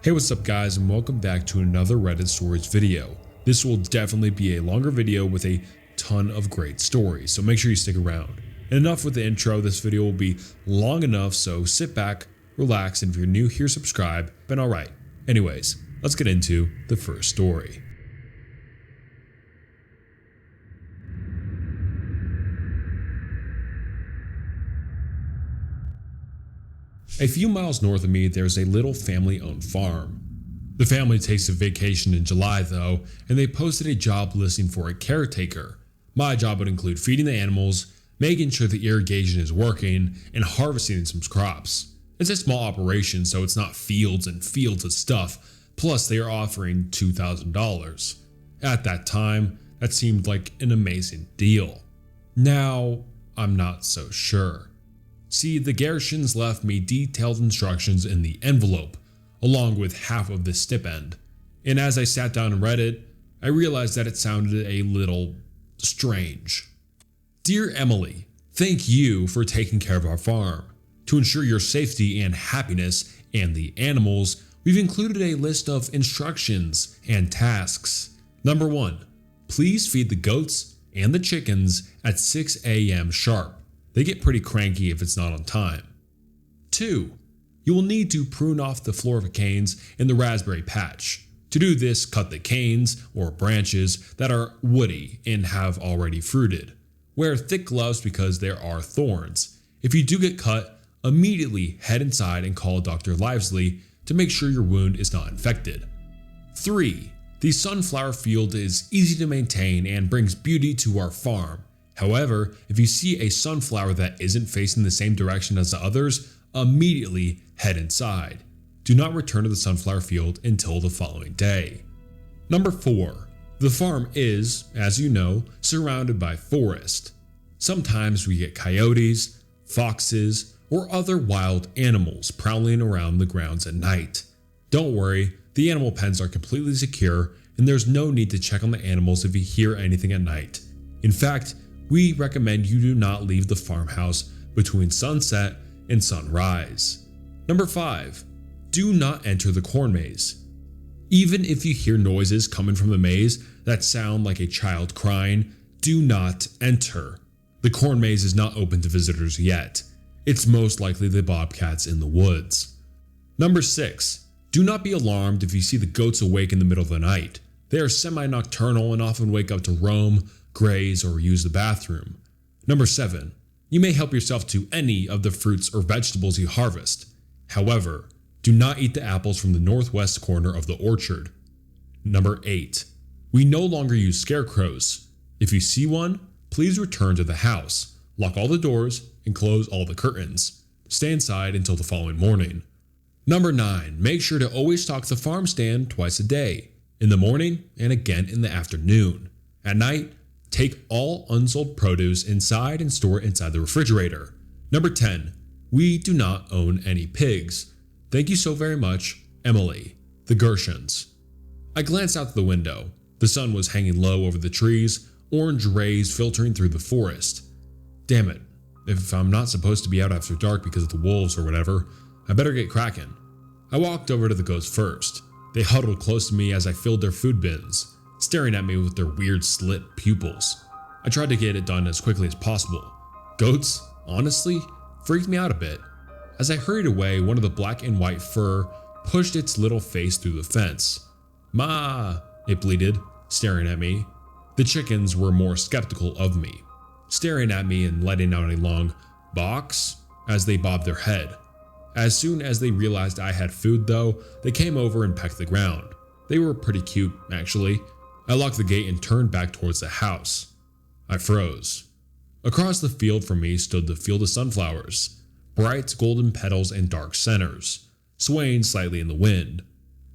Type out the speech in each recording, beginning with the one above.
Hey, what's up guys, and welcome back to another Reddit stories video. This will definitely be a longer video with a ton of great stories, so make sure you stick around. And enough with the intro, this video will be long enough, so sit back, relax, and if you're new here, subscribe, and alright. Anyways, let's get into the first story. A few miles north of me, there's a little family-owned farm. The family takes a vacation in July though, and they posted a job listing for a caretaker. My job would include feeding the animals, making sure the irrigation is working, and harvesting some crops. It's a small operation, so it's not fields and fields of stuff, plus they are offering $2,000. At that time, that seemed like an amazing deal. Now, I'm not so sure. See, the Gershons left me detailed instructions in the envelope, along with half of the stipend. And as I sat down and read it, I realized that it sounded a little strange. Dear Emily, thank you for taking care of our farm. To ensure your safety and happiness and the animals, we've included a list of instructions and tasks. Number 1, please feed the goats and the chickens at 6 a.m. sharp. They get pretty cranky if it's not on time. 2, you will need to prune off the flora canes in the raspberry patch. To do this, cut the canes or branches that are woody and have already fruited. Wear thick gloves because there are thorns. If you do get cut, immediately head inside and call Dr. Livesley to make sure your wound is not infected. 3, the sunflower field is easy to maintain and brings beauty to our farm. However, if you see a sunflower that isn't facing the same direction as the others, immediately head inside. Do not return to the sunflower field until the following day. Number 4, the farm is, as you know, surrounded by forest. Sometimes we get coyotes, foxes, or other wild animals prowling around the grounds at night. Don't worry, the animal pens are completely secure and there's no need to check on the animals if you hear anything at night. In fact, we recommend you do not leave the farmhouse between sunset and sunrise. Number 5, do not enter the corn maze. Even if you hear noises coming from the maze that sound like a child crying, do not enter. The corn maze is not open to visitors yet. It's most likely the bobcats in the woods. Number 6, do not be alarmed if you see the goats awake in the middle of the night. They are semi-nocturnal and often wake up to roam, graze, or use the bathroom. Number 7, you may help yourself to any of the fruits or vegetables you harvest. However, do not eat the apples from the northwest corner of the orchard. Number 8, we no longer use scarecrows. If you see one, please return to the house, lock all the doors, and close all the curtains. Stay inside until the following morning. Number 9, make sure to always stock the farm stand twice a day, in the morning and again in the afternoon. At night, take all unsold produce inside and store it inside the refrigerator. Number 10, we do not own any pigs. Thank you so very much, Emily, the Gershons. I glanced out the window. The sun was hanging low over the trees, orange rays filtering through the forest. Damn it, if I'm not supposed to be out after dark because of the wolves or whatever, I better get cracking. I walked over to the goats first. They huddled close to me as I filled their food bins, staring at me with their weird slit pupils. I tried to get it done as quickly as possible. Goats, honestly, freaked me out a bit. As I hurried away, one of the black and white fur pushed its little face through the fence. "Ma," it bleated, staring at me. The chickens were more skeptical of me, staring at me and letting out a long "box" as they bobbed their head. As soon as they realized I had food though, they came over and pecked the ground. They were pretty cute, actually. I locked the gate and turned back towards the house. I froze. Across the field from me stood the field of sunflowers, bright golden petals and dark centers, swaying slightly in the wind.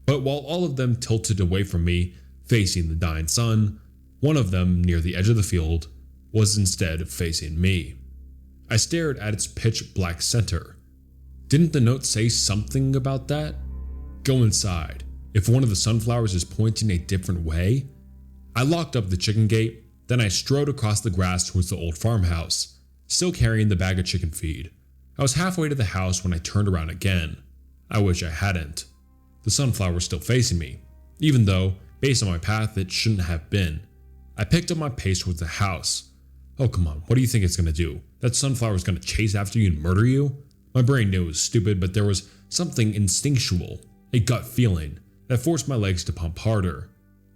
But while all of them tilted away from me, facing the dying sun, one of them, near the edge of the field, was instead facing me. I stared at its pitch black center. Didn't the note say something about that? Go inside, if one of the sunflowers is pointing a different way? I locked up the chicken gate, then I strode across the grass towards the old farmhouse, still carrying the bag of chicken feed. I was halfway to the house when I turned around again. I wish I hadn't. The sunflower was still facing me, even though, based on my path, it shouldn't have been. I picked up my pace towards the house. Oh come on, what do you think it's gonna do? That sunflower is gonna chase after you and murder you? My brain knew it was stupid, but there was something instinctual, a gut feeling, that forced my legs to pump harder.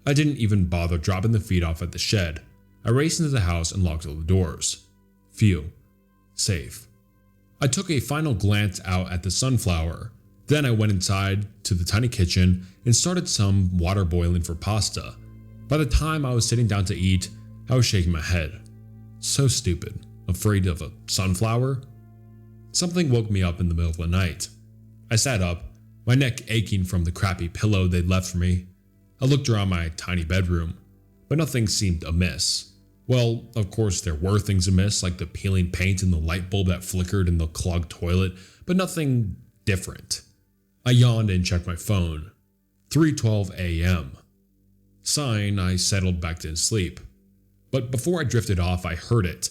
I didn't even bother dropping the feed off at the shed. I raced into the house and locked all the doors. Phew. Safe. I took a final glance out at the sunflower. Then I went inside to the tiny kitchen and started some water boiling for pasta. By the time I was sitting down to eat, I was shaking my head. So stupid. Afraid of a sunflower? Something woke me up in the middle of the night. I sat up, my neck aching from the crappy pillow they'd left for me. I looked around my tiny bedroom, but nothing seemed amiss. Well, of course there were things amiss, like the peeling paint and the light bulb that flickered in the clogged toilet, but nothing different. I yawned and checked my phone. 3:12 a.m. Sighing, I settled back to sleep. But before I drifted off, I heard it.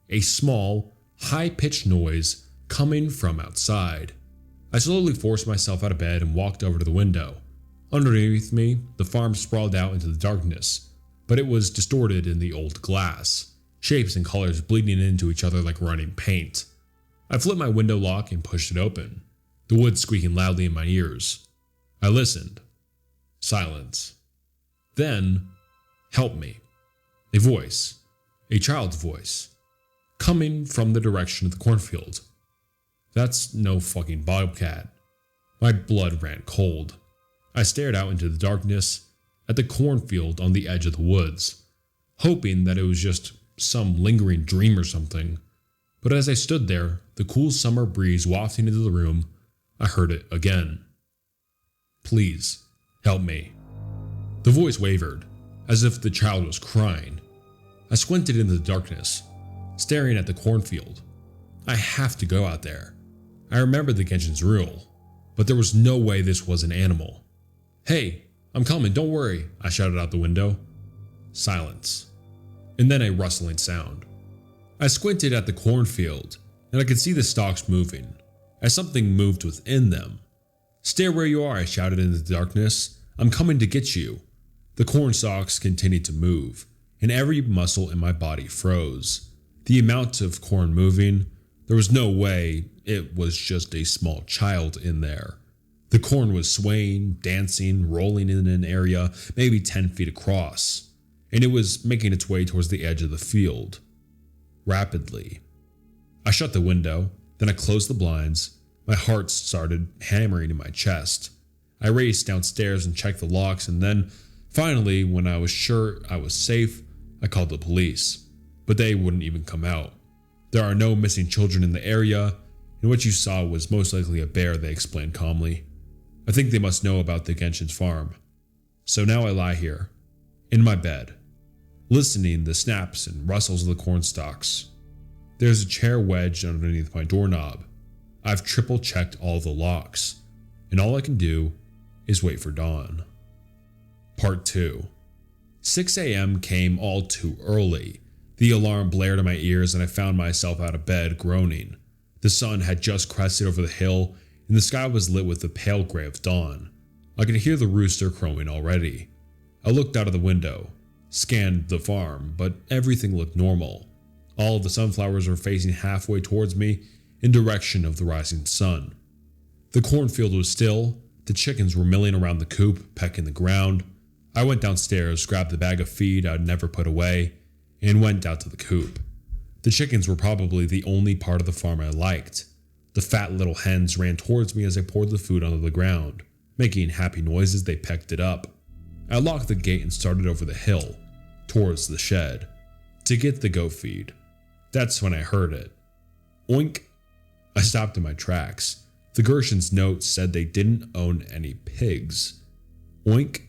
A small, high-pitched noise coming from outside. I slowly forced myself out of bed and walked over to the window. Underneath me, the farm sprawled out into the darkness, but it was distorted in the old glass, shapes and colors bleeding into each other like running paint. I flipped my window lock and pushed it open, the wood squeaking loudly in my ears. I listened. Silence. Then, help me. A voice, a child's voice, coming from the direction of the cornfield. That's no fucking bobcat. My blood ran cold. I stared out into the darkness at the cornfield on the edge of the woods, hoping that it was just some lingering dream or something. But as I stood there, the cool summer breeze wafting into the room, I heard it again. Please, help me. The voice wavered, as if the child was crying. I squinted into the darkness, staring at the cornfield. I have to go out there. I remembered the Genshin's rule, but there was no way this was an animal. Hey, I'm coming, don't worry, I shouted out the window. Silence. And then a rustling sound. I squinted at the cornfield, and I could see the stalks moving, as something moved within them. Stay where you are, I shouted into the darkness. I'm coming to get you. The corn stalks continued to move, and every muscle in my body froze. The amount of corn moving, there was no way it was just a small child in there. The corn was swaying, dancing, rolling in an area maybe 10 feet across, and it was making its way towards the edge of the field. Rapidly. I shut the window, then I closed the blinds. My heart started hammering in my chest. I raced downstairs and checked the locks, and then, finally, when I was sure I was safe, I called the police. But they wouldn't even come out. There are no missing children in the area, and what you saw was most likely a bear, they explained calmly. I think they must know about the Genshin's farm. So now I lie here, in my bed, listening the snaps and rustles of the corn stalks. There's a chair wedged underneath my doorknob. I've triple checked all the locks, and all I can do is wait for dawn. Part 2. 6 a.m. came all too early. The alarm blared in my ears and I found myself out of bed groaning. The sun had just crested over the hill and the sky was lit with the pale gray of dawn. I could hear the rooster crowing already. I looked out of the window, scanned the farm, but everything looked normal. All of the sunflowers were facing halfway towards me in direction of the rising sun. The cornfield was still, the chickens were milling around the coop, pecking the ground. I went downstairs, grabbed the bag of feed I'd never put away, and went out to the coop. The chickens were probably the only part of the farm I liked. The fat little hens ran towards me as I poured the food onto the ground. Making happy noises, they pecked it up. I locked the gate and started over the hill, towards the shed, to get the goat feed. That's when I heard it. Oink! I stopped in my tracks. The Gerson's note said they didn't own any pigs. Oink!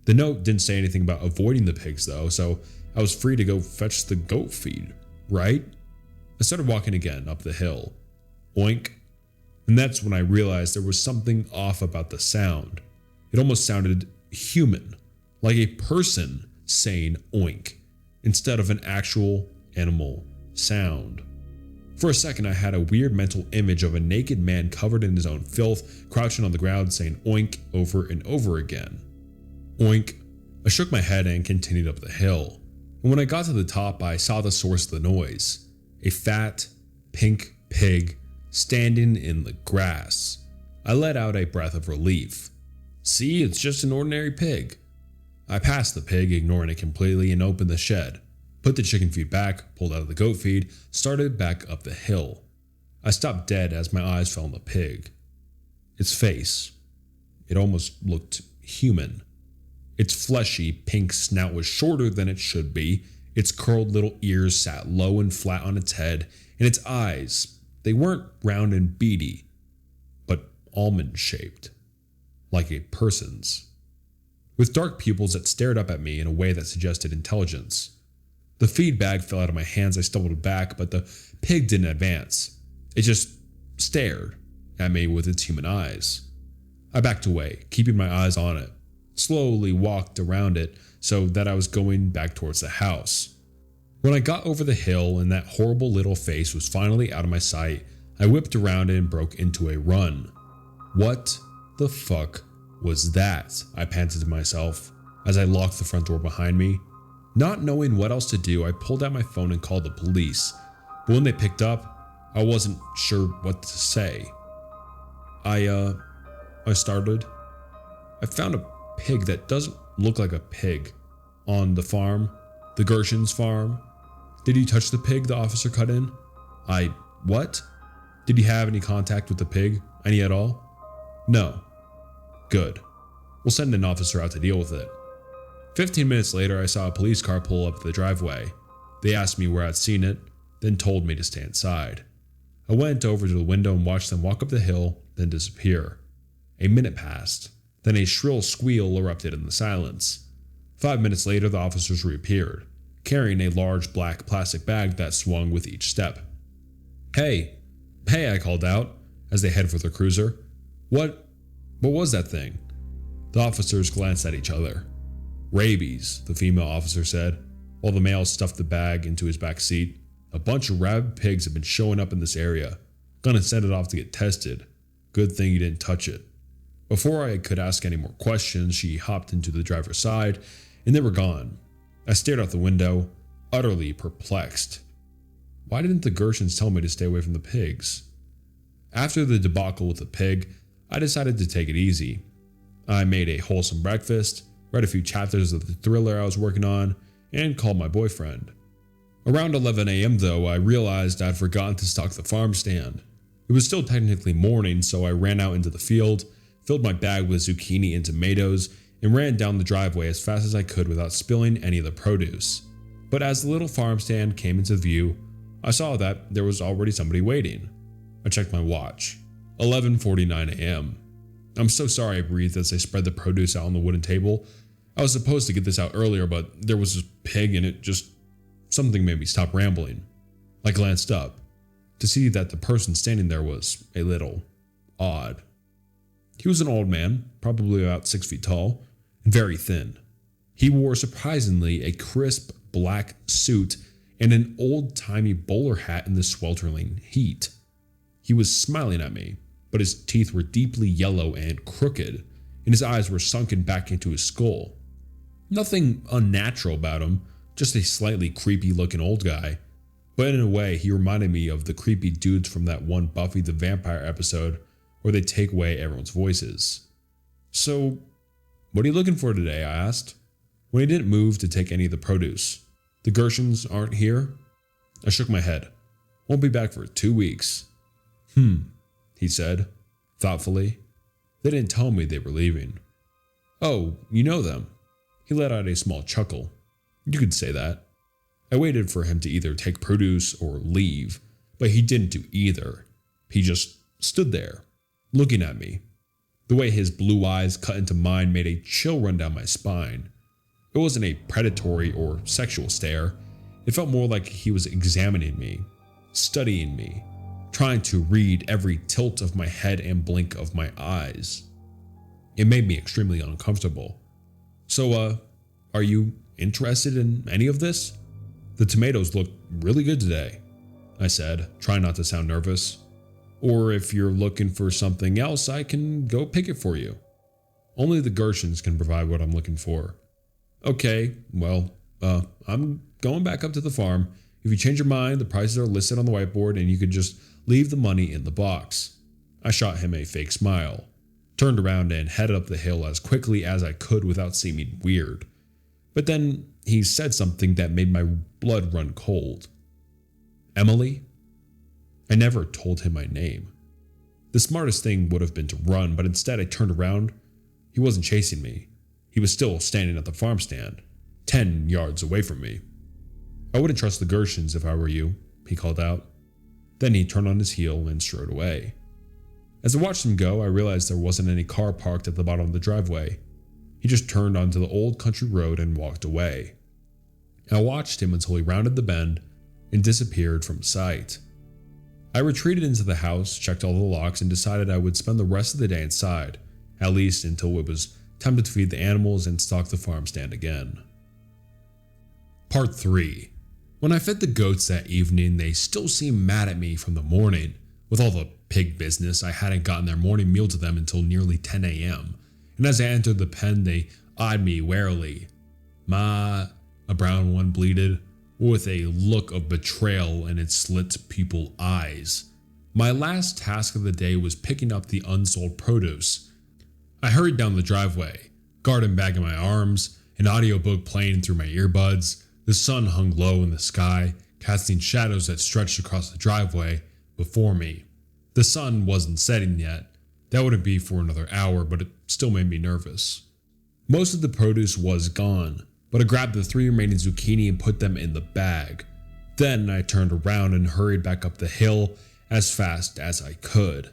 The note didn't say anything about avoiding the pigs though, so I was free to go fetch the goat feed, right? I started walking again up the hill. Oink! And that's when I realized there was something off about the sound. It almost sounded human, like a person saying oink, instead of an actual animal sound. For a second, I had a weird mental image of a naked man covered in his own filth, crouching on the ground saying oink over and over again. Oink. I shook my head and continued up the hill. And when I got to the top, I saw the source of the noise. A fat, pink pig standing in the grass. I let out a breath of relief. See, it's just an ordinary pig. I passed the pig, ignoring it completely, and opened the shed. Put the chicken feed back, pulled out the goat feed, started back up the hill. I stopped dead as my eyes fell on the pig. Its face. It almost looked human. Its fleshy, pink snout was shorter than it should be, its curled little ears sat low and flat on its head, and its eyes, they weren't round and beady, but almond-shaped, like a person's, with dark pupils that stared up at me in a way that suggested intelligence. The feed bag fell out of my hands. I stumbled back, but the pig didn't advance. It just stared at me with its human eyes. I backed away, keeping my eyes on it, slowly walked around it so that I was going back towards the house. When I got over the hill and that horrible little face was finally out of my sight, I whipped around it and broke into a run. What the fuck was that? I panted to myself as I locked the front door behind me. Not knowing what else to do, I pulled out my phone and called the police, but when they picked up, I wasn't sure what to say. I started. I found a pig that doesn't look like a pig on the farm, the Gershon's farm. Did you touch the pig? The officer cut in. What? Did you have any contact with the pig? Any at all? No. Good. We'll send an officer out to deal with it. 15 minutes later, I saw a police car pull up the driveway. They asked me where I'd seen it, then told me to stay inside. I went over to the window and watched them walk up the hill, then disappear. A minute passed. Then a shrill squeal erupted in the silence. 5 minutes later, the officers reappeared, carrying a large black plastic bag that swung with each step. Hey, I called out as they headed for the cruiser. What was that thing? The officers glanced at each other. Rabies, the female officer said, while the male stuffed the bag into his back seat. A bunch of rabid pigs have been showing up in this area. Gonna send it off to get tested. Good thing you didn't touch it. Before I could ask any more questions, she hopped into the driver's side, and they were gone. I stared out the window, utterly perplexed. Why didn't the Gershons tell me to stay away from the pigs? After the debacle with the pig, I decided to take it easy. I made a wholesome breakfast, read a few chapters of the thriller I was working on, and called my boyfriend. Around 11 a.m. though, I realized I'd forgotten to stock the farm stand. It was still technically morning, so I ran out into the field, filled my bag with zucchini and tomatoes, and ran down the driveway as fast as I could without spilling any of the produce. But as the little farm stand came into view, I saw that there was already somebody waiting. I checked my watch. 11:49 a.m. I'm so sorry, I breathed as I spread the produce out on the wooden table. I was supposed to get this out earlier, but there was this pig and something made me stop rambling. I glanced up to see that the person standing there was a little odd. He was an old man, probably about 6 feet tall, and very thin. He wore surprisingly a crisp black suit and an old-timey bowler hat in the sweltering heat. He was smiling at me, but his teeth were deeply yellow and crooked, and his eyes were sunken back into his skull. Nothing unnatural about him, just a slightly creepy-looking old guy. But in a way, he reminded me of the creepy dudes from that one Buffy the Vampire episode where they take away everyone's voices. So, what are you looking for today? I asked, when he didn't move to take any of the produce. The Gershons aren't here? I shook my head. Won't be back for 2 weeks. He said, thoughtfully. They didn't tell me they were leaving. Oh, you know them. He let out a small chuckle. You could say that. I waited for him to either take produce or leave, but he didn't do either. He just stood there, looking at me. The way his blue eyes cut into mine made a chill run down my spine. It wasn't a predatory or sexual stare. It felt more like he was examining me, studying me, trying to read every tilt of my head and blink of my eyes. It made me extremely uncomfortable. So, are you interested in any of this? The tomatoes look really good today. I said, trying not to sound nervous. Or if you're looking for something else, I can go pick it for you. Only the Gershons can provide what I'm looking for. Okay, well, I'm going back up to the farm. If you change your mind, the prices are listed on the whiteboard and you could just leave the money in the box. I shot him a fake smile, turned around and headed up the hill as quickly as I could without seeming weird. But then he said something that made my blood run cold. Emily? I never told him my name. The smartest thing would have been to run, but instead I turned around. He wasn't chasing me. He was still standing at the farm stand, 10 yards away from me. I wouldn't trust the Gershons if I were you, he called out. Then he turned on his heel and strode away. As I watched him go, I realized there wasn't any car parked at the bottom of the driveway. He just turned onto the old country road and walked away. I watched him until he rounded the bend and disappeared from sight. I retreated into the house, checked all the locks, and decided I would spend the rest of the day inside, at least until it was time to feed the animals and stock the farm stand again. Part 3. When I fed the goats that evening, they still seemed mad at me from the morning. With all the pig business, I hadn't gotten their morning meal to them until nearly 10 a.m., and as I entered the pen, they eyed me warily. "Ma," a brown one bleated, with a look of betrayal in its slit pupil eyes. My last task of the day was picking up the unsold produce. I hurried down the driveway, garden bag in my arms, an audiobook playing through my earbuds. The sun hung low in the sky, casting shadows that stretched across the driveway before me. The sun wasn't setting yet. That wouldn't be for another hour, but it still made me nervous. Most of the produce was gone, but I grabbed the 3 remaining zucchini and put them in the bag. Then I turned around and hurried back up the hill as fast as I could.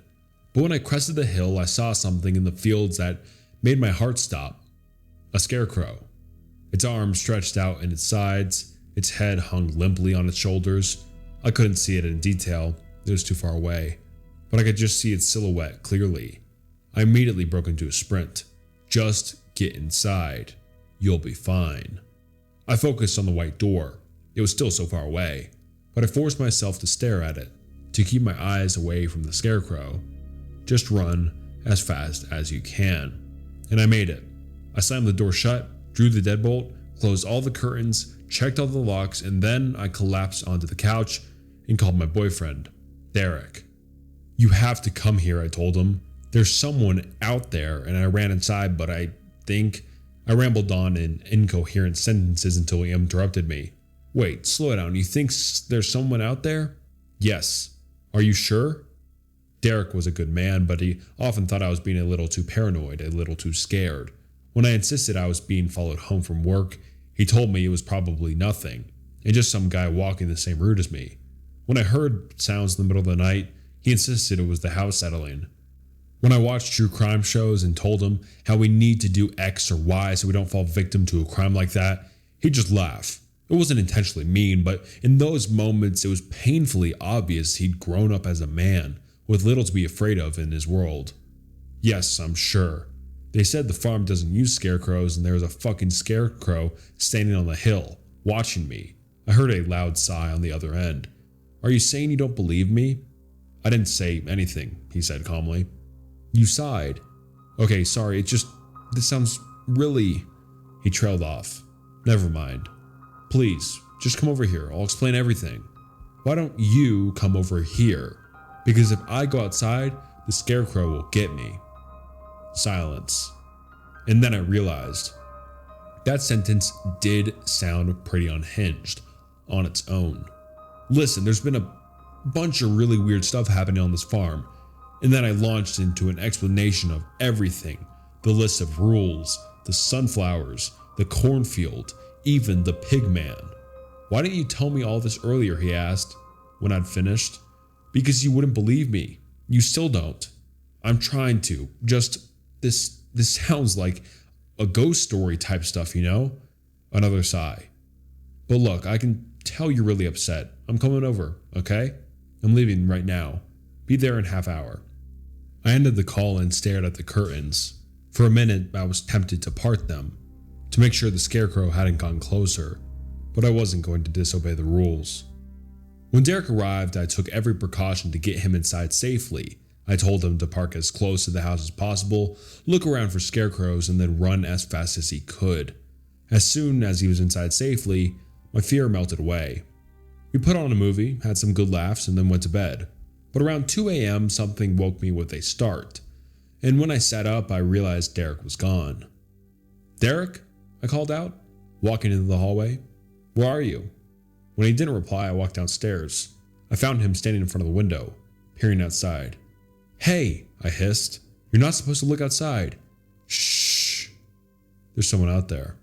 But when I crested the hill, I saw something in the fields that made my heart stop. A scarecrow. Its arms stretched out in its sides, its head hung limply on its shoulders. I couldn't see it in detail, it was too far away, but I could just see its silhouette clearly. I immediately broke into a sprint. Just get inside. You'll be fine. I focused on the white door. It was still so far away, but I forced myself to stare at it, to keep my eyes away from the scarecrow. Just run as fast as you can. And I made it. I slammed the door shut, drew the deadbolt, closed all the curtains, checked all the locks, and then I collapsed onto the couch and called my boyfriend, Derek. "You have to come here," I told him. "There's someone out there," and I ran inside, but I rambled on in incoherent sentences until he interrupted me. "Wait, slow down. You think there's someone out there?" "Yes." "Are you sure?" Derek was a good man, but he often thought I was being a little too paranoid, a little too scared. When I insisted I was being followed home from work, he told me it was probably nothing, and just some guy walking the same route as me. When I heard sounds in the middle of the night, he insisted it was the house settling. When I watched true crime shows and told him how we need to do X or Y so we don't fall victim to a crime like that, he'd just laugh. It wasn't intentionally mean, but in those moments it was painfully obvious he'd grown up as a man, with little to be afraid of in his world. "Yes, I'm sure. They said the farm doesn't use scarecrows and there was a fucking scarecrow standing on the hill, watching me." I heard a loud sigh on the other end. "Are you saying you don't believe me?" "I didn't say anything," he said calmly. "You sighed." "Okay, sorry, this sounds really..." He trailed off. "Never mind. Please, just come over here, I'll explain everything." "Why don't you come over here? Because if I go outside, the scarecrow will get me." Silence. And then I realized that sentence did sound pretty unhinged on its own. Listen, there's been a bunch of really weird stuff happening on this farm. And then I launched into an explanation of everything. The list of rules, the sunflowers, the cornfield, even the pig man. "Why didn't you tell me all this earlier?" he asked when I'd finished. "Because you wouldn't believe me. You still don't." "I'm trying to. This sounds like a ghost story type stuff, you know?" Another sigh. "But look, I can tell you're really upset. I'm coming over, okay? I'm leaving right now. Be there in half hour." I ended the call and stared at the curtains. For a minute, I was tempted to part them, to make sure the scarecrow hadn't gone closer, but I wasn't going to disobey the rules. When Derek arrived, I took every precaution to get him inside safely. I told him to park as close to the house as possible, look around for scarecrows, and then run as fast as he could. As soon as he was inside safely, my fear melted away. We put on a movie, had some good laughs, and then went to bed. But around 2 a.m., something woke me with a start. And when I sat up, I realized Derek was gone. "Derek?" I called out, walking into the hallway. "Where are you?" When he didn't reply, I walked downstairs. I found him standing in front of the window, peering outside. "Hey," I hissed. "You're not supposed to look outside." "Shh. There's someone out there."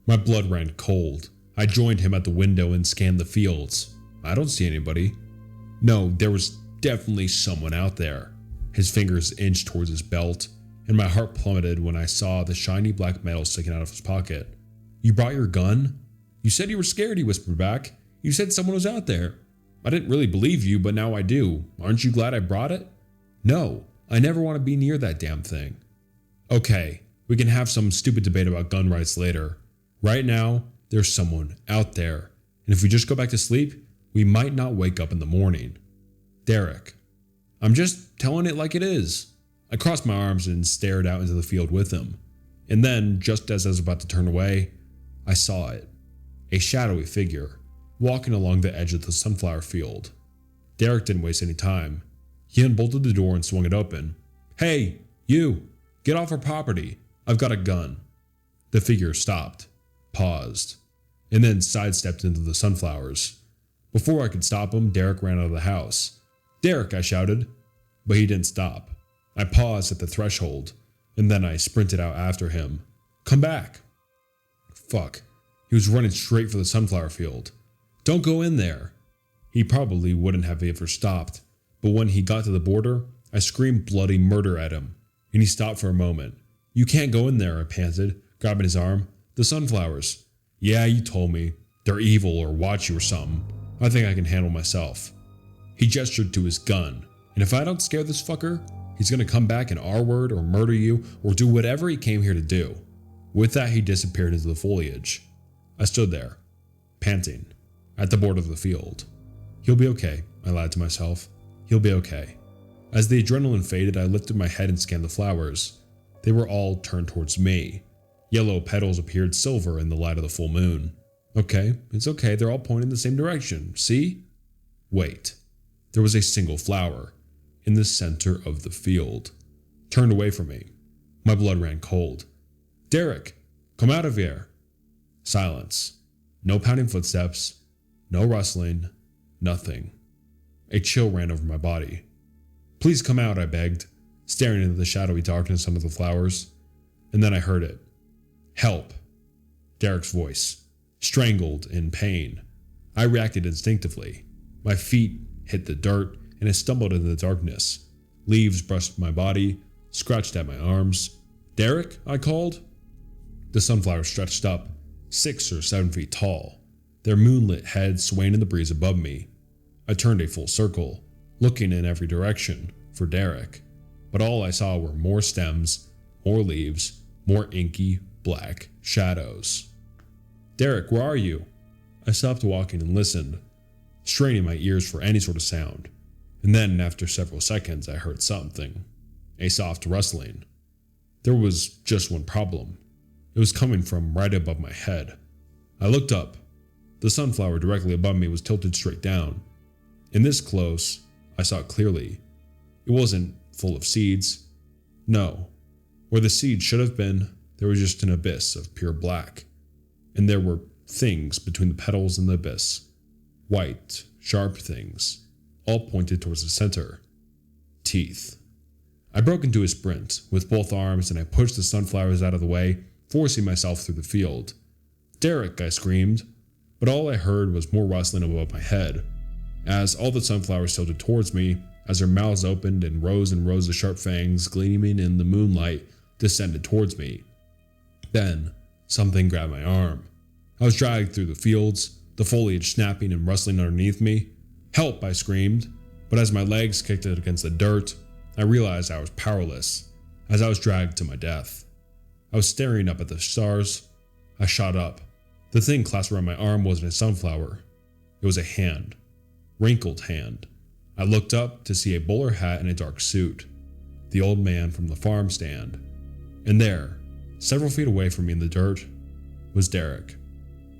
My blood ran cold. I joined him at the window and scanned the fields. I don't see anybody. No, there was definitely someone out there. His fingers inched towards his belt, and my heart plummeted when I saw the shiny black metal sticking out of his pocket. "You brought your gun?" "You said you were scared," he whispered back. "You said someone was out there." "I didn't really believe you, but now I do. Aren't you glad I brought it?" "No, I never want to be near that damn thing." "Okay, we can have some stupid debate about gun rights later. Right now, there's someone out there, and if we just go back to sleep, we might not wake up in the morning." "Derek." "I'm just telling it like it is." I crossed my arms and stared out into the field with him. And then, just as I was about to turn away, I saw it. A shadowy figure, walking along the edge of the sunflower field. Derek didn't waste any time. He unbolted the door and swung it open. "Hey, you! Get off our property. I've got a gun." The figure stopped, paused, and then sidestepped into the sunflowers. Before I could stop him, Derek ran out of the house. "Derek!" I shouted, but he didn't stop. I paused at the threshold, and then I sprinted out after him. "Come back!" Fuck. He was running straight for the sunflower field. "Don't go in there!" He probably wouldn't have ever stopped, but when he got to the border, I screamed bloody murder at him, and he stopped for a moment. "You can't go in there," I panted, grabbing his arm. "The sunflowers." "Yeah, you told me. They're evil or watch you or something. I think I can handle myself." He gestured to his gun, and if I don't scare this fucker, he's gonna come back and R-word or murder you or do whatever he came here to do. With that, he disappeared into the foliage. I stood there, panting, at the border of the field. "He'll be okay," I lied to myself. "He'll be okay." As the adrenaline faded, I lifted my head and scanned the flowers. They were all turned towards me. Yellow petals appeared silver in the light of the full moon. Okay, it's okay, they're all pointing the same direction, see? Wait. There was a single flower, in the center of the field, turned away from me. My blood ran cold. "Derek, come out of here." Silence. No pounding footsteps. No rustling. Nothing. A chill ran over my body. "Please come out," I begged, staring into the shadowy darkness under the flowers. And then I heard it. "Help." Derek's voice, strangled in pain. I reacted instinctively. My feet hit the dirt, and I stumbled into the darkness. Leaves brushed my body, scratched at my arms. "Derek," I called. The sunflowers stretched up, 6 or 7 feet tall, their moonlit heads swaying in the breeze above me. I turned a full circle, looking in every direction for Derek, but all I saw were more stems, more leaves, more inky black shadows. "Derek, where are you?" I stopped walking and listened, straining my ears for any sort of sound. And then, after several seconds, I heard something. A soft rustling. There was just one problem. It was coming from right above my head. I looked up. The sunflower directly above me was tilted straight down. And this close, I saw it clearly. It wasn't full of seeds. No. Where the seed should have been, there was just an abyss of pure black. And there were things between the petals and the abyss. White, sharp things, all pointed towards the center. Teeth. I broke into a sprint with both arms and I pushed the sunflowers out of the way, forcing myself through the field. "Derek," I screamed, but all I heard was more rustling above my head, as all the sunflowers tilted towards me, as their mouths opened and rows of sharp fangs gleaming in the moonlight descended towards me. Then, something grabbed my arm. I was dragged through the fields, the foliage snapping and rustling underneath me. "Help!" I screamed, but as my legs kicked it against the dirt, I realized I was powerless, as I was dragged to my death. I was staring up at the stars. I shot up. The thing clasped around my arm wasn't a sunflower. It was a hand. wrinkled hand. I looked up to see a bowler hat and a dark suit. The old man from the farm stand. And there, several feet away from me in the dirt, was Derek.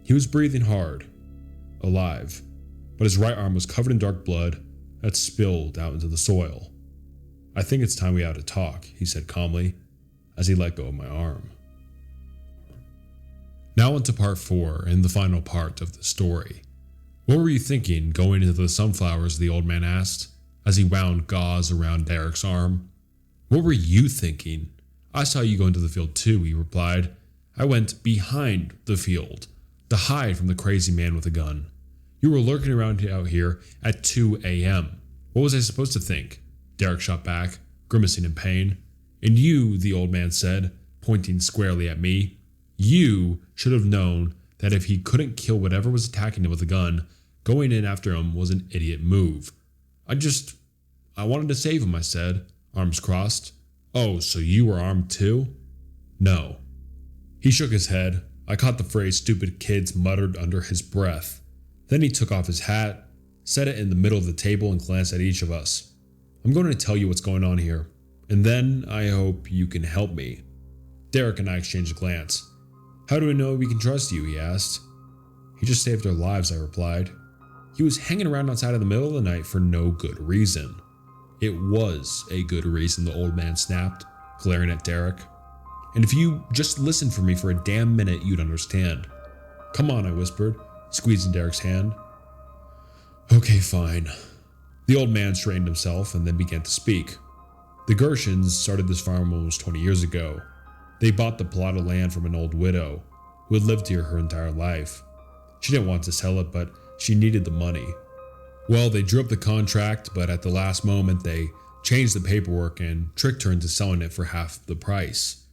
He was breathing hard, alive, but his right arm was covered in dark blood that spilled out into the soil. "I think it's time we had a talk," he said calmly, as he let go of my arm. Now on to part 4 and the final part of the story. "What were you thinking going into the sunflowers?" the old man asked, as he wound gauze around Derek's arm. "What were you thinking? I saw you go into the field too," he replied. "I went behind the field to hide from the crazy man with a gun. You were lurking around out here at 2 a.m. What was I supposed to think?" Derek shot back, grimacing in pain. "And you," the old man said, pointing squarely at me, "you should have known that if he couldn't kill whatever was attacking him with a gun, going in after him was an idiot move. I wanted to save him," I said, arms crossed. "Oh, so you were armed too?" "No." He shook his head. I caught the phrase "stupid kids" muttered under his breath. Then he took off his hat, set it in the middle of the table, and glanced at each of us. "I'm going to tell you what's going on here, and then I hope you can help me." Derek and I exchanged a glance. "How do we know we can trust you?" he asked. "He just saved our lives," I replied. "He was hanging around outside in the middle of the night for no good reason." "It was a good reason," the old man snapped, glaring at Derek. "And if you just listened for me for a damn minute, you'd understand." "Come on," I whispered, squeezing Derek's hand. "Okay, fine." The old man straightened himself and then began to speak. "The Gershons started this farm almost 20 years ago. They bought the plot of land from an old widow who had lived here her entire life. She didn't want to sell it, but she needed the money. Well, they drew up the contract, but at the last moment they changed the paperwork and tricked her into selling it for half the price.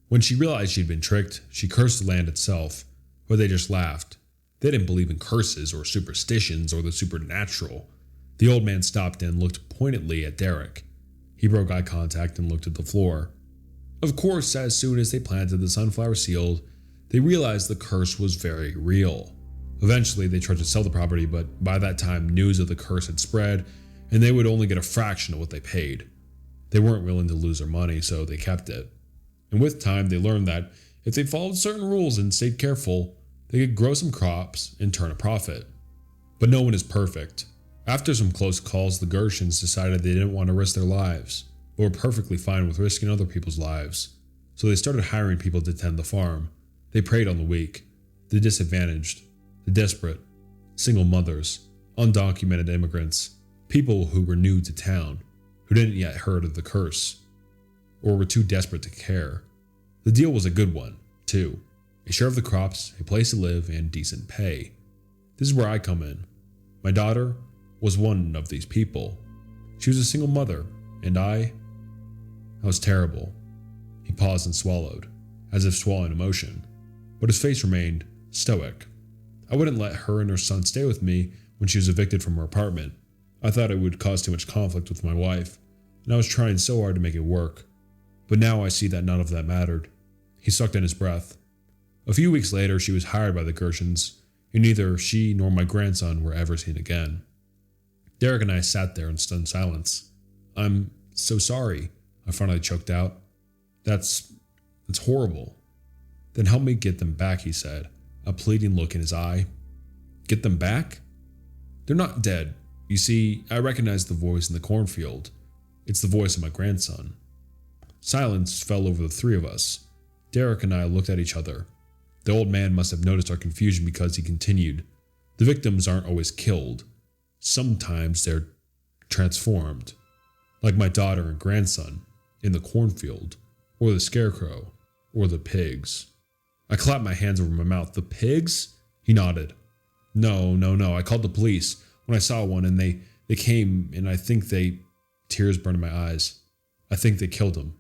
When she realized she'd been tricked, she cursed the land itself, but they just laughed. They didn't believe in curses or superstitions or the supernatural." The old man stopped and looked pointedly at Derek. He broke eye contact and looked at the floor. "Of course, as soon as they planted the sunflower seed, they realized the curse was very real. Eventually, they tried to sell the property, but by that time, news of the curse had spread, and they would only get a fraction of what they paid. They weren't willing to lose their money, so they kept it. And with time, they learned that if they followed certain rules and stayed careful, they could grow some crops and turn a profit. But no one is perfect. After some close calls, the Gershons decided they didn't want to risk their lives, but were perfectly fine with risking other people's lives. So they started hiring people to tend the farm. They preyed on the weak, the disadvantaged, the desperate, single mothers, undocumented immigrants, people who were new to town, who didn't yet heard of the curse, or were too desperate to care. The deal was a good one, too. A share of the crops, a place to live, and decent pay. This is where I come in. My daughter was one of these people. She was a single mother, and I was terrible." He paused and swallowed, as if swallowing emotion, but his face remained stoic. "I wouldn't let her and her son stay with me when she was evicted from her apartment. I thought it would cause too much conflict with my wife, and I was trying so hard to make it work. But now I see that none of that mattered." He sucked in his breath. "A few weeks later, she was hired by the Gershons, and neither she nor my grandson were ever seen again." Derek and I sat there in stunned silence. "I'm so sorry," I finally choked out. That's horrible." "Then help me get them back," he said, a pleading look in his eye. "Get them back?" "They're not dead. You see, I recognize the voice in the cornfield. It's the voice of my grandson." Silence fell over the three of us. Derek and I looked at each other. The old man must have noticed our confusion because he continued. "The victims aren't always killed. Sometimes they're transformed. Like my daughter and grandson, in the cornfield, or the scarecrow, or the pigs." I clapped my hands over my mouth. "The pigs?" He nodded. No, I called the police when I saw one, and they came, and I think they..." Tears burned in my eyes. "I think they killed him."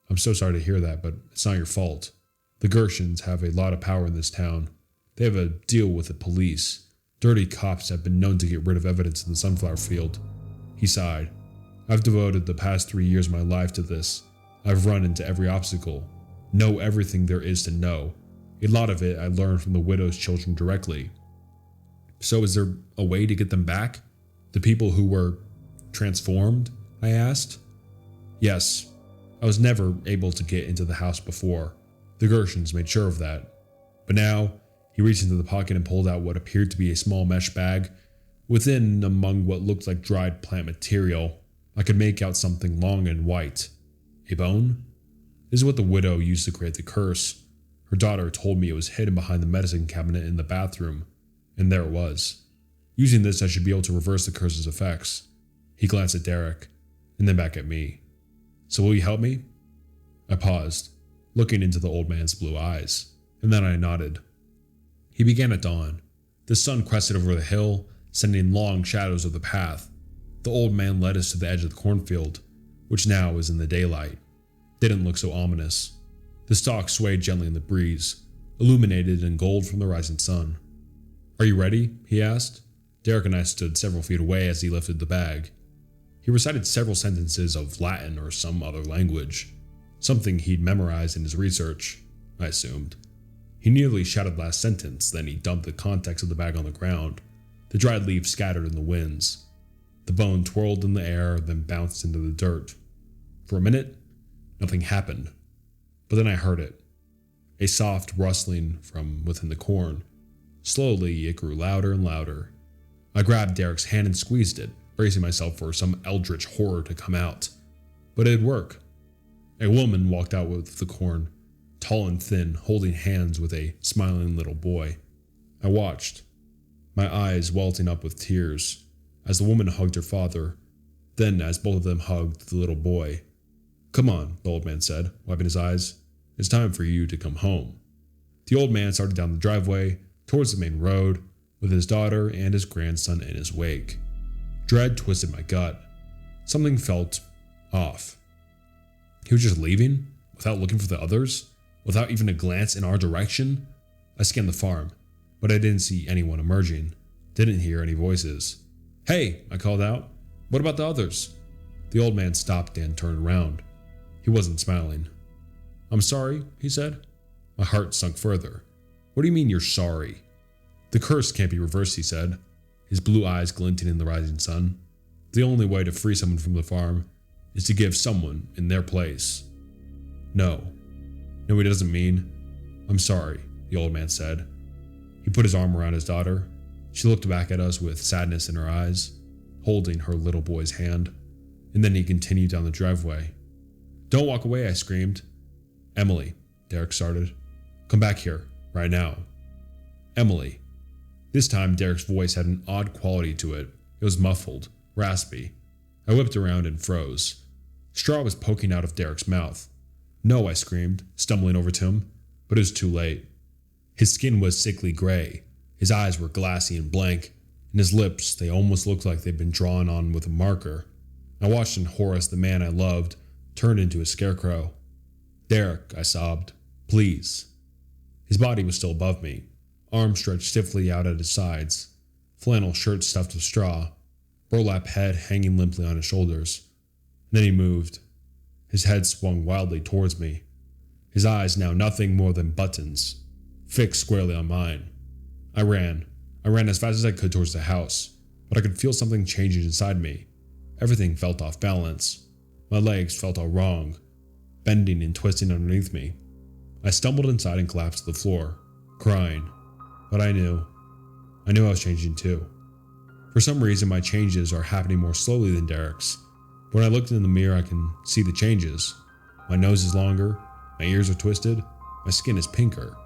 "I'm so sorry to hear that, but it's not your fault. The Gershons have a lot of power in this town. They have a deal with the police. Dirty cops have been known to get rid of evidence in the sunflower field." He sighed. "I've devoted the past 3 years of my life to this. I've run into every obstacle, know everything there is to know. A lot of it I learned from the widow's children directly. So is there a way to get them back? The people who were transformed? I asked. Yes. I was never able to get into the house before. The Gershons made sure of that. But now, he reached into the pocket and pulled out what appeared to be a small mesh bag. Within, among what looked like dried plant material, I could make out something long and white. A bone? This is what the widow used to create the curse. Her daughter told me it was hidden behind the medicine cabinet in the bathroom, and there it was. Using this, I should be able to reverse the curse's effects. He glanced at Derek, and then back at me. So will you help me? I paused, looking into the old man's blue eyes, and then I nodded. He began at dawn. The sun crested over the hill, sending long shadows of the path. The old man led us to the edge of the cornfield, which now was in the daylight. Didn't look so ominous. The stalks swayed gently in the breeze, illuminated in gold from the rising sun. Are you ready? He asked. Derek and I stood several feet away as he lifted the bag. He recited several sentences of Latin or some other language, something he'd memorized in his research, I assumed. He nearly shouted the last sentence, then he dumped the contents of the bag on the ground. The dried leaves scattered in the winds. The bone twirled in the air, then bounced into the dirt. For a minute, nothing happened. But then I heard it. A soft rustling from within the corn. Slowly, it grew louder and louder. I grabbed Derek's hand and squeezed it, bracing myself for some eldritch horror to come out. But it'd work. A woman walked out with the corn, tall and thin, holding hands with a smiling little boy. I watched, my eyes welting up with tears, as the woman hugged her father, then as both of them hugged the little boy. Come on, the old man said, wiping his eyes. It's time for you to come home. The old man started down the driveway, towards the main road, with his daughter and his grandson in his wake. Dread twisted my gut. Something felt off. He was just leaving, without looking for the others, without even a glance in our direction. I scanned the farm, but I didn't see anyone emerging, didn't hear any voices. Hey, I called out. What about the others? The old man stopped and turned around. He wasn't smiling. I'm sorry, he said. My heart sunk further. What do you mean you're sorry? The curse can't be reversed, he said, his blue eyes glinting in the rising sun. The only way to free someone from the farm is to give someone in their place. No, he doesn't mean. I'm sorry, the old man said. He put his arm around his daughter. She looked back at us with sadness in her eyes, holding her little boy's hand, and then he continued down the driveway. Don't walk away, I screamed. Emily, Derek started. Come back here, right now. Emily. This time Derek's voice had an odd quality to it. It was muffled, raspy. I whipped around and froze. Straw was poking out of Derek's mouth. No, I screamed, stumbling over to him, but it was too late. His skin was sickly gray. His eyes were glassy and blank, and his lips, they almost looked like they'd been drawn on with a marker. I watched in horror as the man I loved turned into a scarecrow. Derek, I sobbed. Please. His body was still above me, arms stretched stiffly out at his sides, flannel shirt stuffed with straw, burlap head hanging limply on his shoulders. Then he moved. His head swung wildly towards me, his eyes now nothing more than buttons, fixed squarely on mine. I ran as fast as I could towards the house, but I could feel something changing inside me. Everything felt off balance. My legs felt all wrong, bending and twisting underneath me. I stumbled inside and collapsed to the floor, crying. But I knew I was changing too. For some reason, my changes are happening more slowly than Derek's. When I looked in the mirror, I can see the changes. My nose is longer, my ears are twisted, my skin is pinker.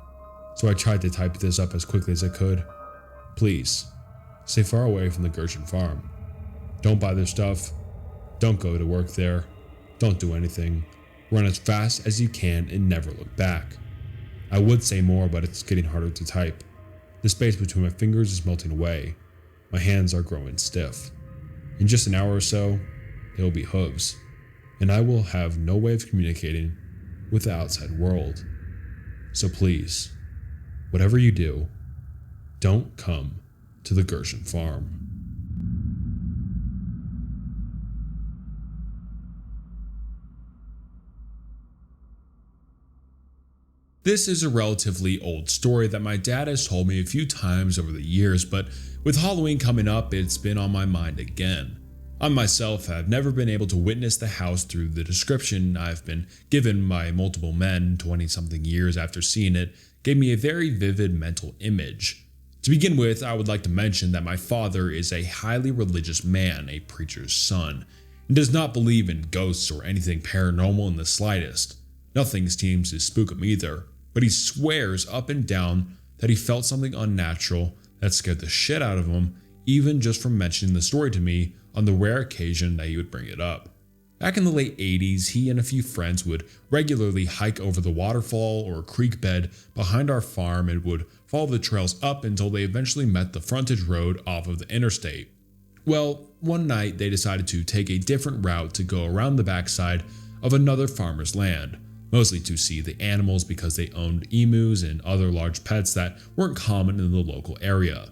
So I tried to type this up as quickly as I could. Please, stay far away from the Gershon farm. Don't buy their stuff. Don't go to work there. Don't do anything. Run as fast as you can and never look back. I would say more, but it's getting harder to type. The space between my fingers is melting away. My hands are growing stiff. In just an hour or so, they will be hooves, and I will have no way of communicating with the outside world. So please, whatever you do, don't come to the Gershon farm. This is a relatively old story that my dad has told me a few times over the years, but with Halloween coming up, it's been on my mind again. I myself have never been able to witness the house through the description I've been given by multiple men 20-something years after seeing it gave me a very vivid mental image. To begin with, I would like to mention that my father is a highly religious man, a preacher's son, and does not believe in ghosts or anything paranormal in the slightest. Nothing seems to spook him either, but he swears up and down that he felt something unnatural that scared the shit out of him, even just from mentioning the story to me on the rare occasion that he would bring it up. Back in the late 80s, he and a few friends would regularly hike over the waterfall or creek bed behind our farm and would follow the trails up until they eventually met the frontage road off of the interstate. Well, one night they decided to take a different route to go around the backside of another farmer's land, mostly to see the animals because they owned emus and other large pets that weren't common in the local area.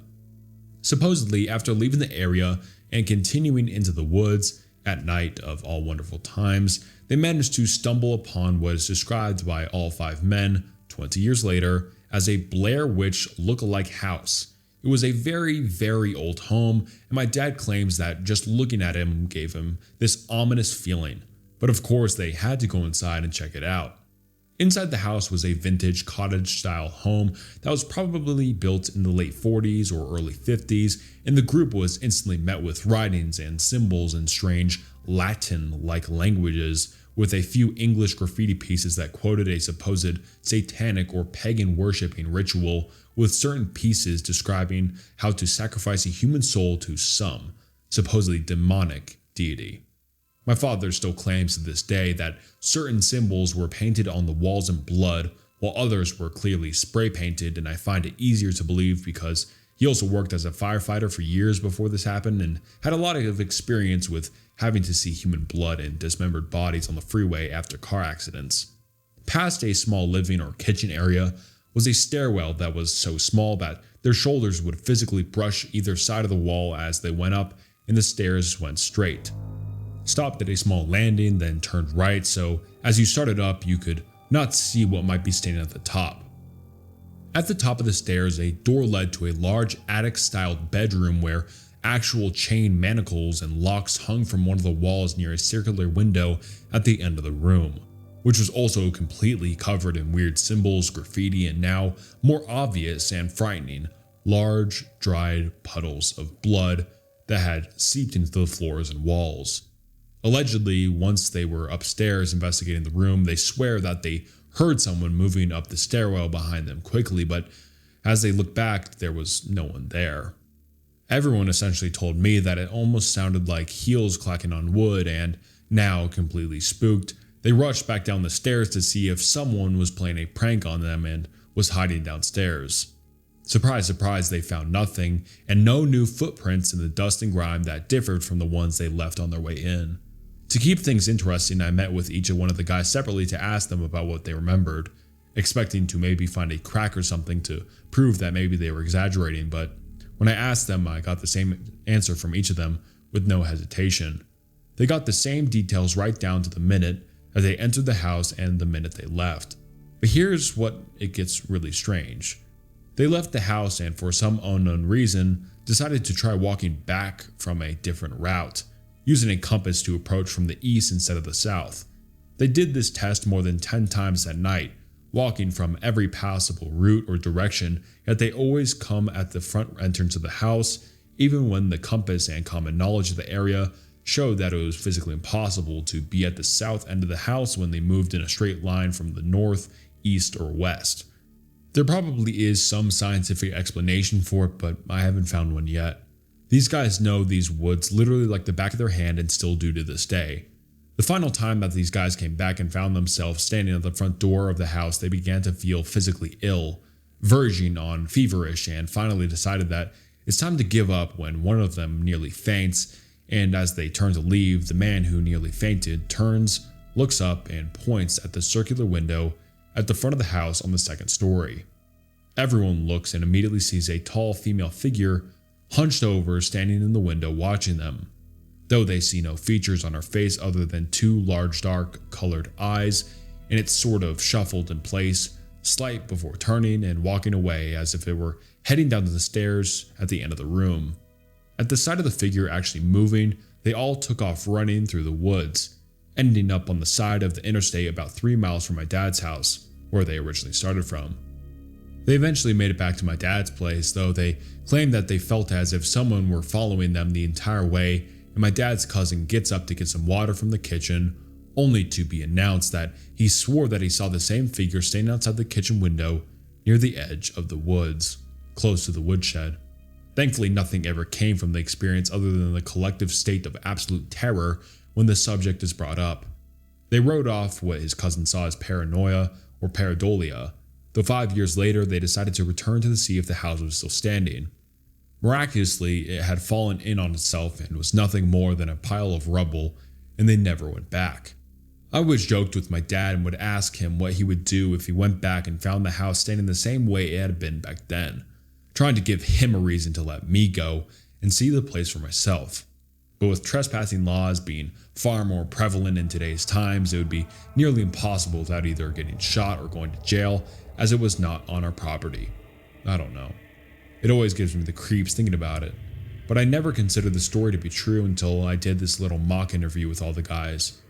Supposedly, after leaving the area and continuing into the woods at night of all wonderful times, they managed to stumble upon what is described by all 5 men 20 years later as a Blair Witch look-alike house. It was a very, very old home, and my dad claims that just looking at him gave him this ominous feeling. But of course they had to go inside and check it out. Inside the house was a vintage cottage-style home that was probably built in the late 40s or early 50s, and the group was instantly met with writings and symbols in strange Latin-like languages, with a few English graffiti pieces that quoted a supposed satanic or pagan worshipping ritual, with certain pieces describing how to sacrifice a human soul to some, supposedly demonic deity. My father still claims to this day that certain symbols were painted on the walls in blood, while others were clearly spray painted, and I find it easier to believe because he also worked as a firefighter for years before this happened and had a lot of experience with having to see human blood and dismembered bodies on the freeway after car accidents. Past a small living or kitchen area was a stairwell that was so small that their shoulders would physically brush either side of the wall as they went up, and the stairs went straight. Stopped at a small landing, then turned right, so as you started up, you could not see what might be standing at the top. At the top of the stairs, a door led to a large attic-styled bedroom where actual chain manacles and locks hung from one of the walls near a circular window at the end of the room, which was also completely covered in weird symbols, graffiti, and now, more obvious and frightening, large, dried puddles of blood that had seeped into the floors and walls. Allegedly, once they were upstairs investigating the room, they swear that they heard someone moving up the stairwell behind them quickly, but as they looked back, there was no one there. Everyone essentially told me that it almost sounded like heels clacking on wood, and now completely spooked, they rushed back down the stairs to see if someone was playing a prank on them and was hiding downstairs. Surprise, surprise, they found nothing, and no new footprints in the dust and grime that differed from the ones they left on their way in. To keep things interesting, I met with each of one of the guys separately to ask them about what they remembered, expecting to maybe find a crack or something to prove that maybe they were exaggerating, but when I asked them, I got the same answer from each of them with no hesitation. They got the same details right down to the minute as they entered the house and the minute they left. But here's what it gets really strange. They left the house and for some unknown reason decided to try walking back from a different route, using a compass to approach from the east instead of the south. They did this test more than 10 times that night, walking from every possible route or direction, yet they always come at the front entrance of the house, even when the compass and common knowledge of the area showed that it was physically impossible to be at the south end of the house when they moved in a straight line from the north, east, or west. There probably is some scientific explanation for it, but I haven't found one yet. These guys know these woods literally like the back of their hand and still do to this day. The final time that these guys came back and found themselves standing at the front door of the house, they began to feel physically ill, verging on feverish, and finally decided that it's time to give up when one of them nearly faints, and as they turn to leave, the man who nearly fainted turns, looks up, and points at the circular window at the front of the house on the second story. Everyone looks and immediately sees a tall female figure hunched over, standing in the window watching them. Though they see no features on her face other than 2 large dark colored eyes, and it's sort of shuffled in place, slight before turning and walking away as if it were heading down the stairs at the end of the room. At the sight of the figure actually moving, they all took off running through the woods, ending up on the side of the interstate about 3 miles from my dad's house, where they originally started from. They eventually made it back to my dad's place, though they claimed that they felt as if someone were following them the entire way, and my dad's cousin gets up to get some water from the kitchen, only to be announced that he swore that he saw the same figure standing outside the kitchen window near the edge of the woods, close to the woodshed. Thankfully, nothing ever came from the experience other than the collective state of absolute terror when the subject is brought up. They wrote off what his cousin saw as paranoia or pareidolia, though 5 years later they decided to return to see if the house was still standing. Miraculously, it had fallen in on itself and was nothing more than a pile of rubble, and they never went back. I always joked with my dad and would ask him what he would do if he went back and found the house standing the same way it had been back then, trying to give him a reason to let me go and see the place for myself. But with trespassing laws being far more prevalent in today's times, it would be nearly impossible without either getting shot or going to jail, as it was not on our property. I don't know. It always gives me the creeps thinking about it, but I never considered the story to be true until I did this little mock interview with all the guys.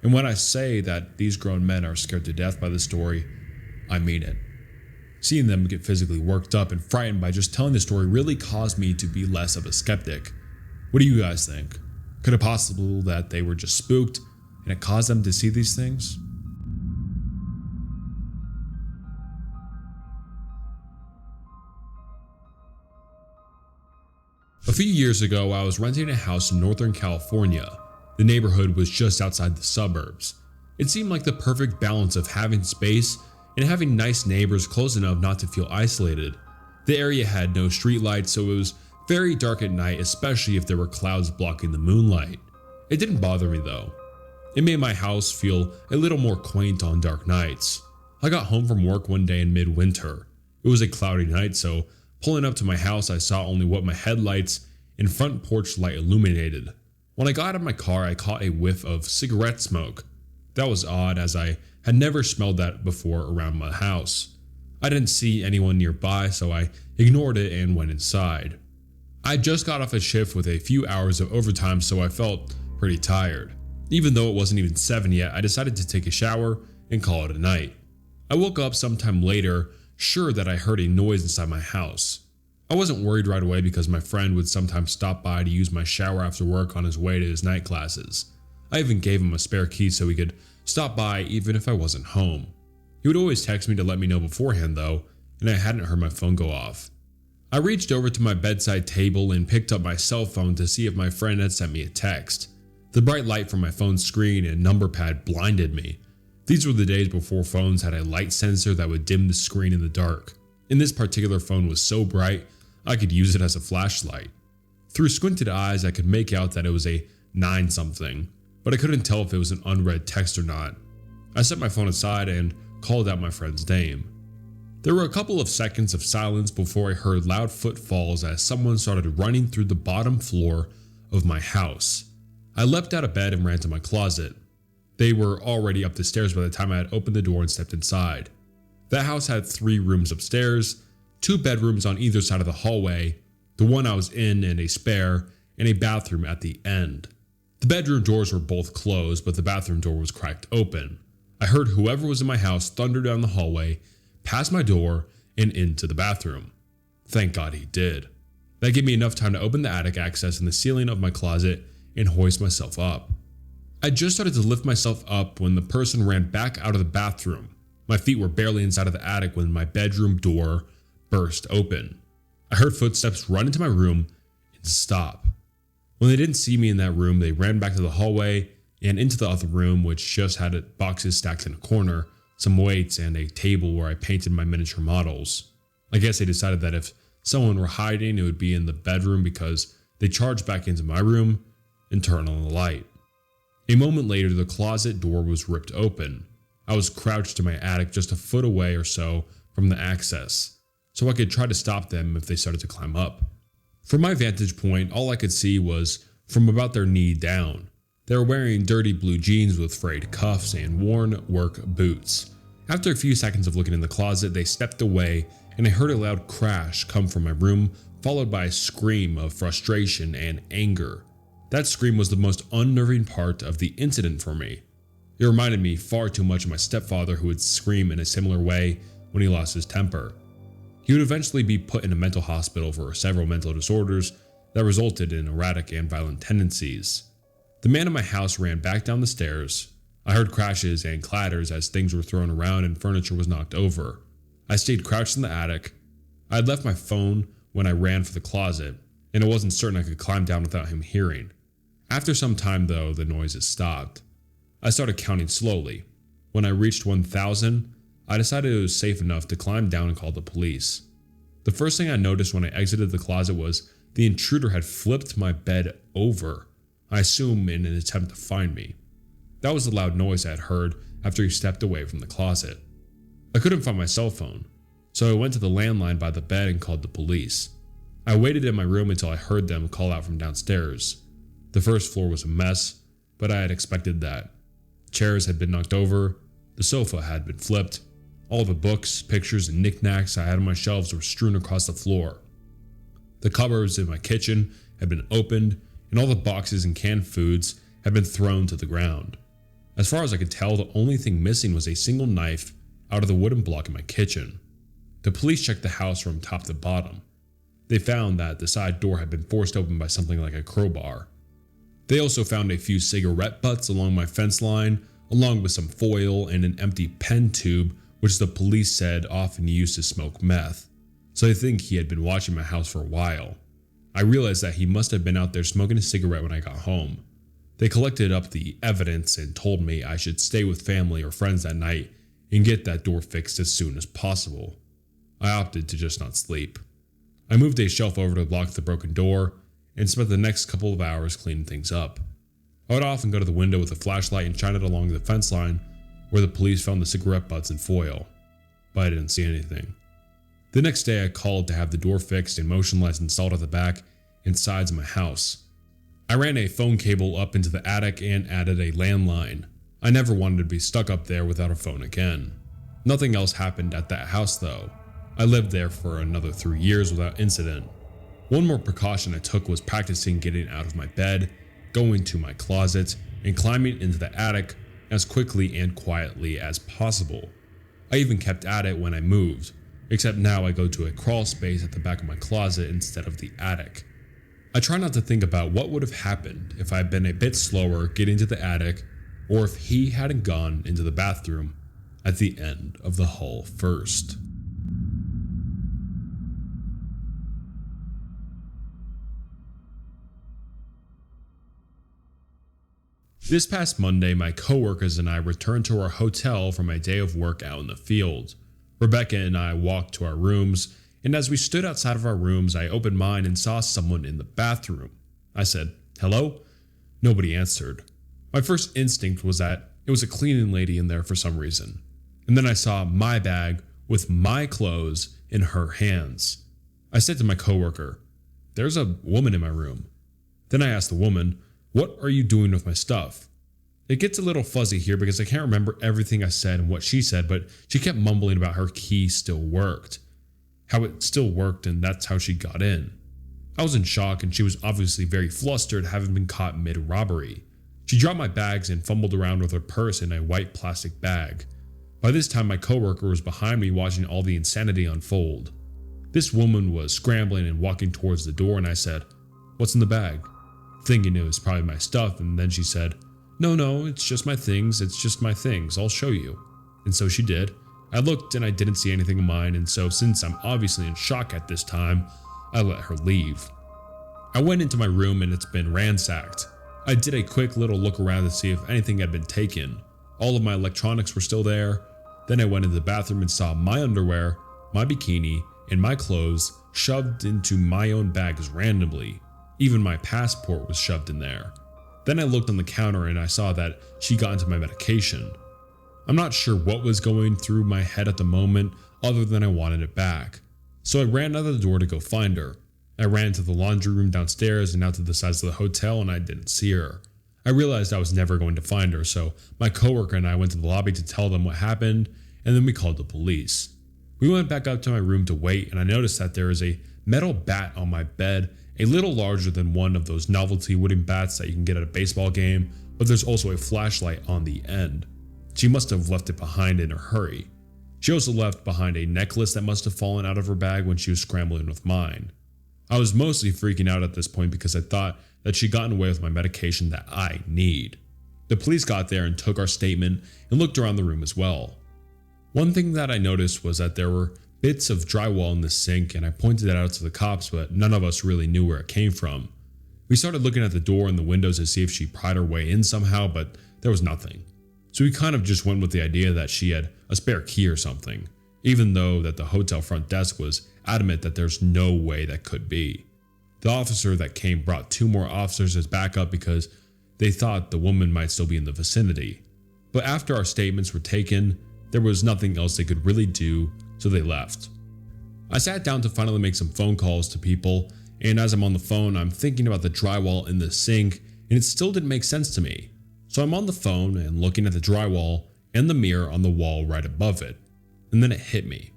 And when I say that these grown men are scared to death by the story, I mean it. Seeing them get physically worked up and frightened by just telling the story really caused me to be less of a skeptic. What do you guys think? Could it be possible that they were just spooked and it caused them to see these things? A few years ago, I was renting a house in Northern California. The neighborhood was just outside the suburbs. It seemed like the perfect balance of having space and having nice neighbors close enough not to feel isolated. The area had no streetlights, so it was very dark at night, especially if there were clouds blocking the moonlight. It didn't bother me though. It made my house feel a little more quaint on dark nights. I got home from work one day in midwinter. It was a cloudy night, so pulling up to my house, I saw only what my headlights and front porch light illuminated. When I got out of my car, I caught a whiff of cigarette smoke. That was odd, as I had never smelled that before around my house. I didn't see anyone nearby, so I ignored it and went inside. I just got off a shift with a few hours of overtime, so I felt pretty tired. Even though it wasn't even 7 yet, I decided to take a shower and call it a night. I woke up sometime later, sure that I heard a noise inside my house. I wasn't worried right away because my friend would sometimes stop by to use my shower after work on his way to his night classes. I even gave him a spare key so he could stop by even if I wasn't home. He would always text me to let me know beforehand though, and I hadn't heard my phone go off. I reached over to my bedside table and picked up my cell phone to see if my friend had sent me a text. The bright light from my phone's screen and number pad blinded me. These were the days before phones had a light sensor that would dim the screen in the dark, and this particular phone was so bright I could use it as a flashlight. Through squinted eyes, I could make out that it was a 9-something, but I couldn't tell if it was an unread text or not. I set my phone aside and called out my friend's name. There were a couple of seconds of silence before I heard loud footfalls as someone started running through the bottom floor of my house. I leapt out of bed and ran to my closet. They were already up the stairs by the time I had opened the door and stepped inside. That house had 3 rooms upstairs, 2 bedrooms on either side of the hallway, the one I was in and a spare, and a bathroom at the end. The bedroom doors were both closed, but the bathroom door was cracked open. I heard whoever was in my house thunder down the hallway, past my door, and into the bathroom. Thank God he did. That gave me enough time to open the attic access in the ceiling of my closet and hoist myself up. I just started to lift myself up when the person ran back out of the bathroom. My feet were barely inside of the attic when my bedroom door burst open. I heard footsteps run into my room and stop. When they didn't see me in that room, they ran back to the hallway and into the other room, which just had boxes stacked in a corner, some weights, and a table where I painted my miniature models. I guess they decided that if someone were hiding, it would be in the bedroom because they charged back into my room and turned on the light. A moment later, the closet door was ripped open. I was crouched in my attic just a foot away or so from the access, so I could try to stop them if they started to climb up. From my vantage point, all I could see was from about their knee down. They were wearing dirty blue jeans with frayed cuffs and worn work boots. After a few seconds of looking in the closet, they stepped away and I heard a loud crash come from my room, followed by a scream of frustration and anger. That scream was the most unnerving part of the incident for me. It reminded me far too much of my stepfather, who would scream in a similar way when he lost his temper. He would eventually be put in a mental hospital for several mental disorders that resulted in erratic and violent tendencies. The man in my house ran back down the stairs. I heard crashes and clatters as things were thrown around and furniture was knocked over. I stayed crouched in the attic. I had left my phone when I ran for the closet, and I wasn't certain I could climb down without him hearing. After some time though, the noises stopped. I started counting slowly. When I reached 1,000, I decided it was safe enough to climb down and call the police. The first thing I noticed when I exited the closet was the intruder had flipped my bed over, I assume in an attempt to find me. That was the loud noise I had heard after he stepped away from the closet. I couldn't find my cell phone, so I went to the landline by the bed and called the police. I waited in my room until I heard them call out from downstairs. The first floor was a mess, but I had expected that. Chairs had been knocked over, the sofa had been flipped, all the books, pictures, and knickknacks I had on my shelves were strewn across the floor. The cupboards in my kitchen had been opened, and all the boxes and canned foods had been thrown to the ground. As far as I could tell, the only thing missing was a single knife out of the wooden block in my kitchen. The police checked the house from top to bottom. They found that the side door had been forced open by something like a crowbar. They also found a few cigarette butts along my fence line, along with some foil and an empty pen tube, which the police said often used to smoke meth. So I think he had been watching my house for a while. I realized that he must have been out there smoking a cigarette when I got home. They collected up the evidence and told me I should stay with family or friends that night and get that door fixed as soon as possible. I opted to just not sleep. I moved a shelf over to lock the broken door and spent the next couple of hours cleaning things up. I would often go to the window with a flashlight and shine it along the fence line where the police found the cigarette butts and foil, but I didn't see anything. The next day I called to have the door fixed and motion lights installed at the back and sides of my house. I ran a phone cable up into the attic and added a landline. I never wanted to be stuck up there without a phone again. Nothing else happened at that house though. I lived there for another 3 years without incident. One more precaution I took was practicing getting out of my bed, going to my closet, and climbing into the attic as quickly and quietly as possible. I even kept at it when I moved, except now I go to a crawl space at the back of my closet instead of the attic. I try not to think about what would have happened if I had been a bit slower getting to the attic, or if he hadn't gone into the bathroom at the end of the hall first. This past Monday, my coworkers and I returned to our hotel from a day of work out in the field. Rebecca and I walked to our rooms, and as we stood outside of our rooms, I opened mine and saw someone in the bathroom. I said, "Hello?" Nobody answered. My first instinct was that it was a cleaning lady in there for some reason. And then I saw my bag with my clothes in her hands. I said to my coworker, "There's a woman in my room." Then I asked the woman, "What are you doing with my stuff?" It gets a little fuzzy here because I can't remember everything I said and what she said, but she kept mumbling about her key still worked. How it still worked and that's how she got in. I was in shock and she was obviously very flustered, having been caught mid-robbery. She dropped my bags and fumbled around with her purse in a white plastic bag. By this time my coworker was behind me watching all the insanity unfold. This woman was scrambling and walking towards the door and I said, "What's in the bag?" Thinking it was probably my stuff, and then she said, No, it's just my things, I'll show you." And so she did. I looked and I didn't see anything of mine, and so since I'm obviously in shock at this time, I let her leave. I went into my room and it's been ransacked. I did a quick little look around to see if anything had been taken. All of my electronics were still there. Then I went into the bathroom and saw my underwear, my bikini, and my clothes shoved into my own bags randomly. Even my passport was shoved in there. Then I looked on the counter and I saw that she got into my medication. I'm not sure what was going through my head at the moment other than I wanted it back. So I ran out of the door to go find her. I ran to the laundry room downstairs and out to the sides of the hotel and I didn't see her. I realized I was never going to find her, so my coworker and I went to the lobby to tell them what happened, and then we called the police. We went back up to my room to wait, and I noticed that there is a metal bat on my bed, a little larger than one of those novelty wooden bats that you can get at a baseball game, but there's also a flashlight on the end. She must have left it behind in a hurry. She also left behind a necklace that must have fallen out of her bag when she was scrambling with mine. I was mostly freaking out at this point because I thought that she'd gotten away with my medication that I need. The police got there and took our statement and looked around the room as well. One thing that I noticed was that there were bits of drywall in the sink, and I pointed it out to the cops, but none of us really knew where it came from. We started looking at the door and the windows to see if she pried her way in somehow, but there was nothing. So we kind of just went with the idea that she had a spare key or something, even though that the hotel front desk was adamant that there's no way that could be. The officer that came brought 2 more officers as backup because they thought the woman might still be in the vicinity. But after our statements were taken, there was nothing else they could really do, so they left. I sat down to finally make some phone calls to people, and as I'm on the phone, I'm thinking about the drywall in the sink, and it still didn't make sense to me. So I'm on the phone and looking at the drywall and the mirror on the wall right above it, and then it hit me.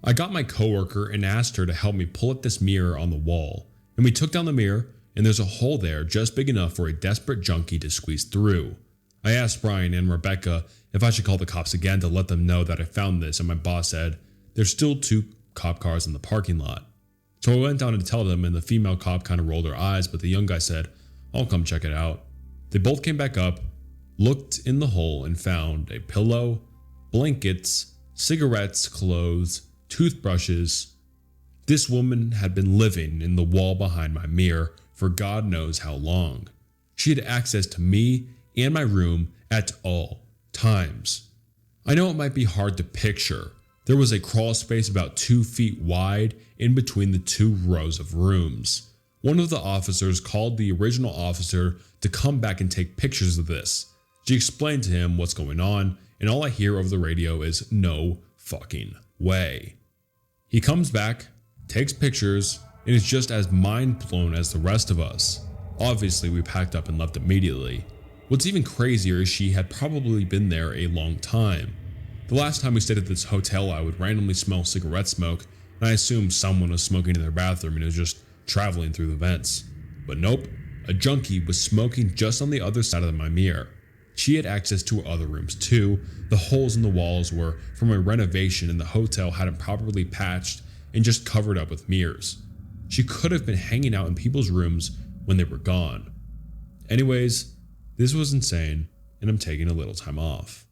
I got my coworker and asked her to help me pull at this mirror on the wall, and we took down the mirror, and there's a hole there just big enough for a desperate junkie to squeeze through. I asked Brian and Rebecca if I should call the cops again to let them know that I found this, and my boss said, "There's still 2 cop cars in the parking lot." So I went down to tell them, and the female cop kind of rolled her eyes, but the young guy said, "I'll come check it out." They both came back up, looked in the hole, and found a pillow, blankets, cigarettes, clothes, toothbrushes. This woman had been living in the wall behind my mirror for God knows how long. She had access to me and my room at all times. I know it might be hard to picture. There was a crawl space about 2 feet wide in between the 2 rows of rooms. One of the officers called the original officer to come back and take pictures of this. She explained to him what's going on, and all I hear over the radio is "no fucking way." He comes back, takes pictures, and is just as mind blown as the rest of us. Obviously, we packed up and left immediately. What's even crazier is she had probably been there a long time. The last time we stayed at this hotel, I would randomly smell cigarette smoke, and I assumed someone was smoking in their bathroom and it was just traveling through the vents. But nope, a junkie was smoking just on the other side of my mirror. She had access to other rooms too. The holes in the walls were from a renovation, and the hotel hadn't properly patched and just covered up with mirrors. She could have been hanging out in people's rooms when they were gone. Anyways, this was insane, and I'm taking a little time off.